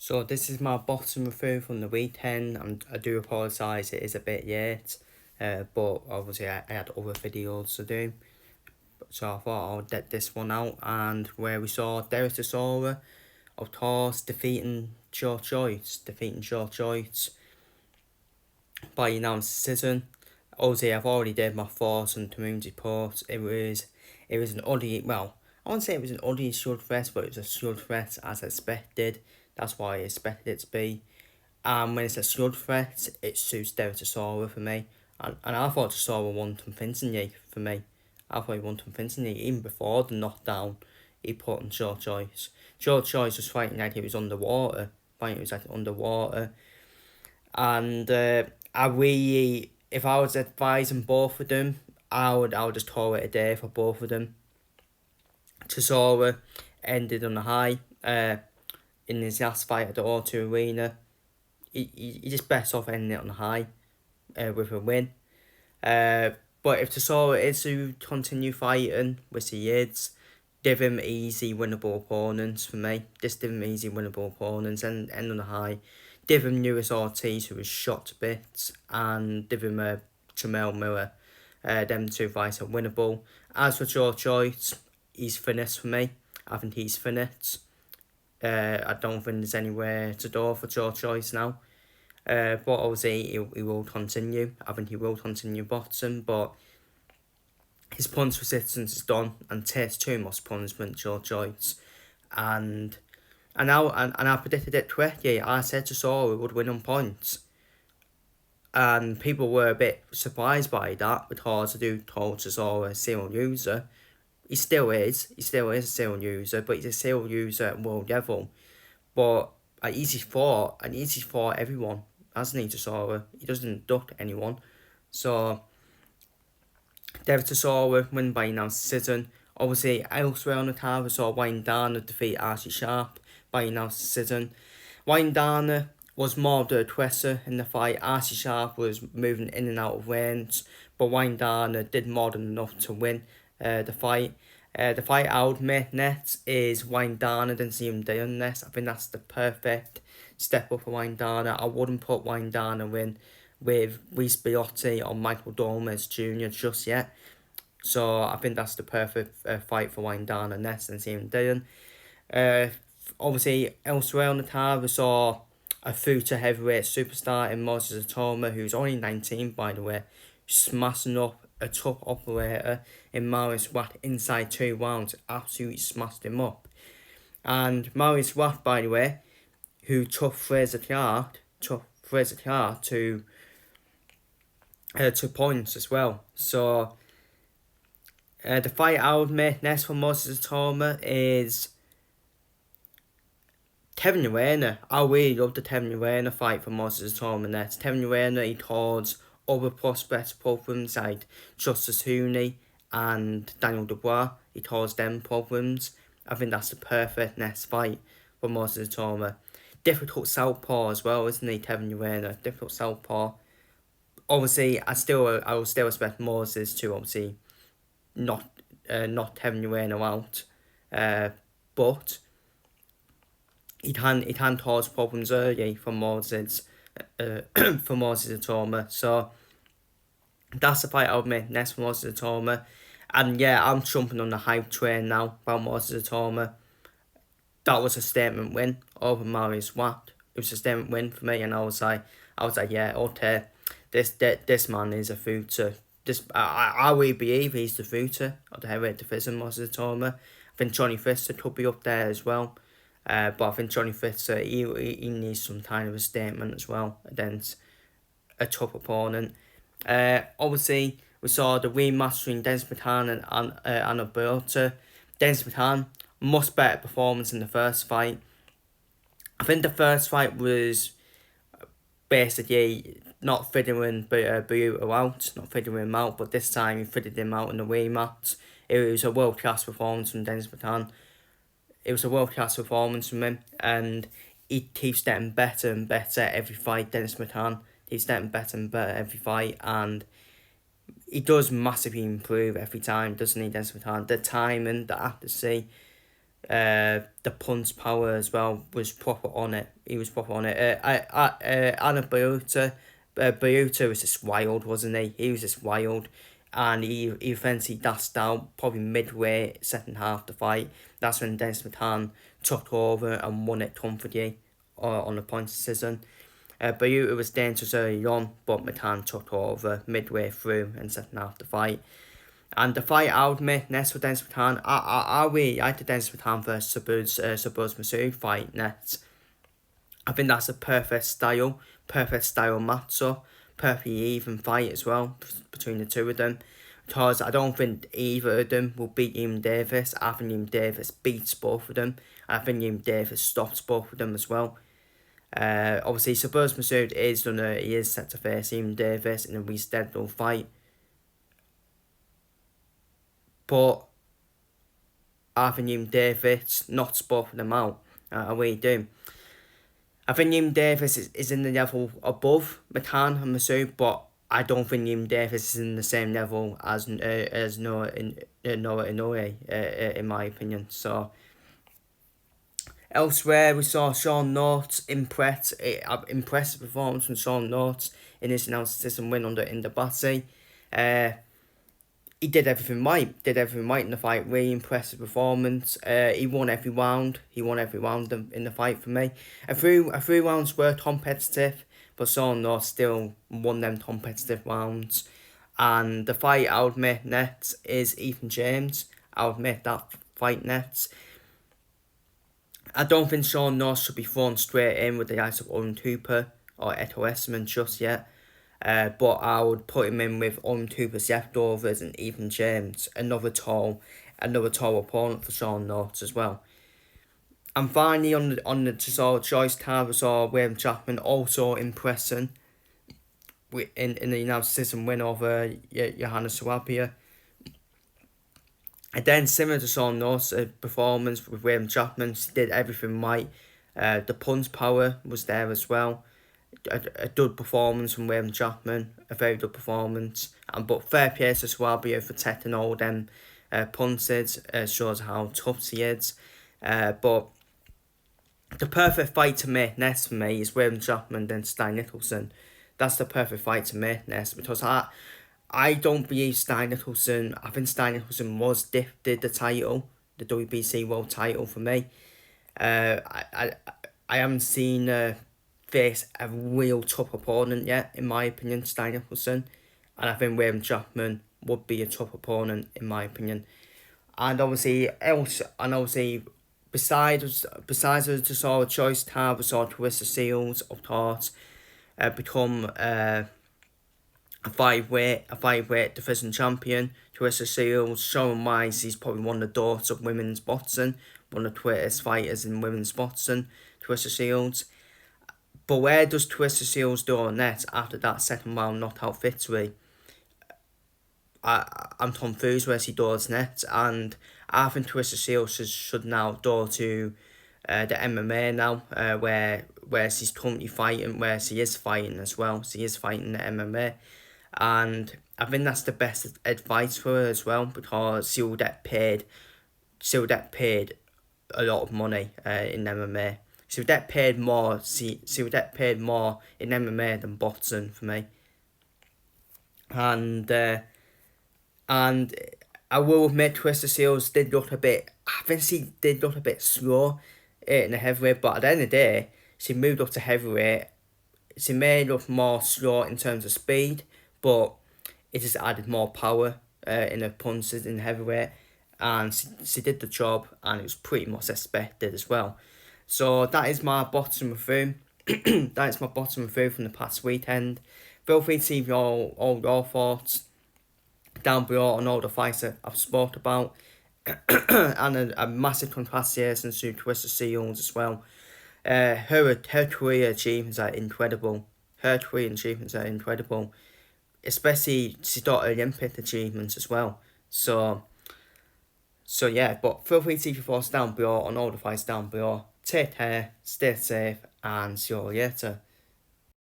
So this is my bottom review from the weekend, and I do apologise, it is a bit late, but obviously I had other videos to do, so I thought I'll get this one out, and where we saw Chisora, of course, defeating Joyce by unanimous decision. Obviously I've already did my thoughts on community reports. It was an ugly, well, I wouldn't say it was an ugly slugfest, but it was a slugfest as expected. That's what I expected it to be. And when it's a slugfest, it suits Chisora for me. And I thought Chisora won convincingly for me. I thought he won convincingly even before the knockdown he put on Joyce. Joyce was fighting like he was underwater. And I really, if I was advising both of them, I would just call it a day for both of them. Chisora ended on a high in his last fight at the O2 Arena. He just best off ending it on a high with a win. But if Chisora is to continue fighting, which he is, give him easy winnable opponents for me. Just give him easy winnable opponents and end on a high. Give him Lewis Ortiz, who was shot to bits, and give him Jamel Miller. Them two fights are winnable. As for Joyce, he's finished for me. I think he's finished. I don't think there's anywhere to go for Joyce now. But obviously he will continue. I think he will continue boxing, but his punch resistance is done and takes too much punishment, Joyce. And I predicted it correctly. I said Chisora would win on points. And people were a bit surprised by that because I do call Chisora a serial user. He still is a serial user, but he's a serial user at world level. But he's fought everyone, hasn't he, Chisora? He doesn't duck anyone. So Chisora win by unanimous decision. Obviously, elsewhere on the card, we saw Dana defeat Archie Sharp by unanimous decision. Dana was more of the aggressor in the fight. Archie Sharp was moving in and out of range, but Dana did more than enough to win the fight. The fight I would make next is Dana than Liam Dion next. I think that's the perfect step up for Dana. I wouldn't put Dana in with Reese Biotti or Michael Gomez Jr. just yet. So I think that's the perfect fight for Dana next and Liam Dion. Obviously, elsewhere on the card, we saw a future heavyweight superstar in Moses Atoma, who's only 19, by the way, smashing up a tough operator in Marius Watt inside 2 rounds, absolutely smashed him up. And Marius Watt, by the way, who took Fraser Clark to points as well. So the fight I would make next for Moses Atoma is Kevin Urena. I really love the Kevin Urena fight for Moses Atoma next. Kevin Urena, he calls other prospects problems like Justice Hooney and Daniel Dubois. He calls them problems. I think that's the perfect next fight for Moses Atoma. Difficult southpaw as well, isn't he, Kevin Urena? Difficult southpaw. Obviously, I will still expect Moses to obviously not Kevin Urena out, but he can cause problems early for Moses Atoma. So that's the fight I would make next for Moses Atoma. And yeah, I'm jumping on the hype train now about Moses Atoma. That was a statement win over Marius Watt. It was a statement win for me, and I was like, yeah, okay, this man is a future. I really believe he's the future of the heavyweight division, Moses Atoma. I think Johnny Pfister could be up there as well. But I think Johnny Pfister, he needs some kind of a statement as well against a tough opponent. Obviously, we saw the rematch between Dennis McCann and Alberto. Dennis McCann, much better performance in the first fight. I think the first fight was basically not figuring Buto out, not figuring him out, but this time he figured him out in the rematch. It was a world-class performance from Dennis McCann. It was a world-class performance from him, and he keeps getting better and better every fight, Dennis McCann. He's getting better and better every fight, and he does massively improve every time, doesn't he, Dennis McCann? The timing, the accuracy, The punch power as well was proper on it. He was proper on it. Anna Bayuta was just wild, wasn't he? He was just wild. And he eventually dashed out probably midway second half the fight. That's when Dennis McCann took over and won it comfortably on the point decision. Bayuta was dangerous early on, but McCann took over midway through and second half the fight. And the fight I would admit next for Dennis McCann, I really like the Dennis McCann versus Sabuz Masood fight next. I think that's a perfect style matchup, perfectly even fight as well between the two of them. Because I don't think either of them will beat Liam Davis. I think Liam Davis beats both of them. I think Liam Davis stops both of them as well. Obviously, Sabuz Masood is set to face Liam Davis in a rescheduled fight. But I think Liam Davis knocks both of them out. I really do. I think Liam Davis is in the level above McCann and Masood, but I don't think Liam Davis is in the same level as Noah Inoue, in my opinion. So elsewhere, we saw Sean North's impressive performance from Sean North in his announced decision win under Indabasi. He did everything right. In the fight. Really impressive performance. He won every round. In the fight for me. A few rounds were competitive, but Sean North still won them competitive rounds. And the fight I'll admit next is Ethan James. I'll admit that fight next. I don't think Sean North should be thrown straight in with the likes of Owen Cooper or Eto Esserman just yet. But I would put him in with Cooper's leftovers and Ethan James, another tall opponent for Sean North as well. And finally on the Chisora Joyce card, we saw William Chapman also impressing in the announced decision win over Johannes Suapia. And then similar to Sean North's performance with William Chapman, he did everything right. The punch power was there as well. A good performance from William Chapman, a very good performance. But fair play to Suabia for taking all them punches, shows how tough he is. But the perfect fight to make next for me is William Chapman then Stein Nicholson. That's the perfect fight to make next, because I don't believe Stein Nicholson. I think Stein Nicholson was gifted the title, the WBC World title for me. I haven't seen face a real tough opponent yet, in my opinion, Stein Nicholson. And I think William Chapman would be a tough opponent, in my opinion. And obviously, besides the Chisora Choice tab, we saw Claressa Shields, of course, become a five-weight division champion. Claressa Shields, showing why she's probably one of the daughters of women's boxing, one of the greatest fighters in women's boxing, Claressa Shields. But where does Claressa Shields do next after that second round knockout victory? I'm confused where she does next, and I think Claressa Shields should now go to the MMA now, where she's currently fighting, where she is fighting as well. She is fighting the MMA, and I think that's the best advice for her as well, because she'll get paid a lot of money in MMA. She would get paid more. She would get paid more in MMA than boxing for me. And I will admit, Claressa Shields did look a bit. I think she did look a bit slow in the heavyweight, but at the end of the day, she moved up to heavyweight. She may look more slow in terms of speed, but it just added more power in her punches in heavyweight, and she did the job, and it was pretty much expected as well. So that is my bottom review. That is my bottom review from the past weekend. Feel free to leave all your thoughts down below on all the fights that I've spoke about. And a massive congratulations to Claressa Shields as well. Her career achievements are incredible. Especially she got Olympic achievements as well. So yeah, but feel free to leave your thoughts down below on all the fights down below. Take care, stay safe, and see you all later.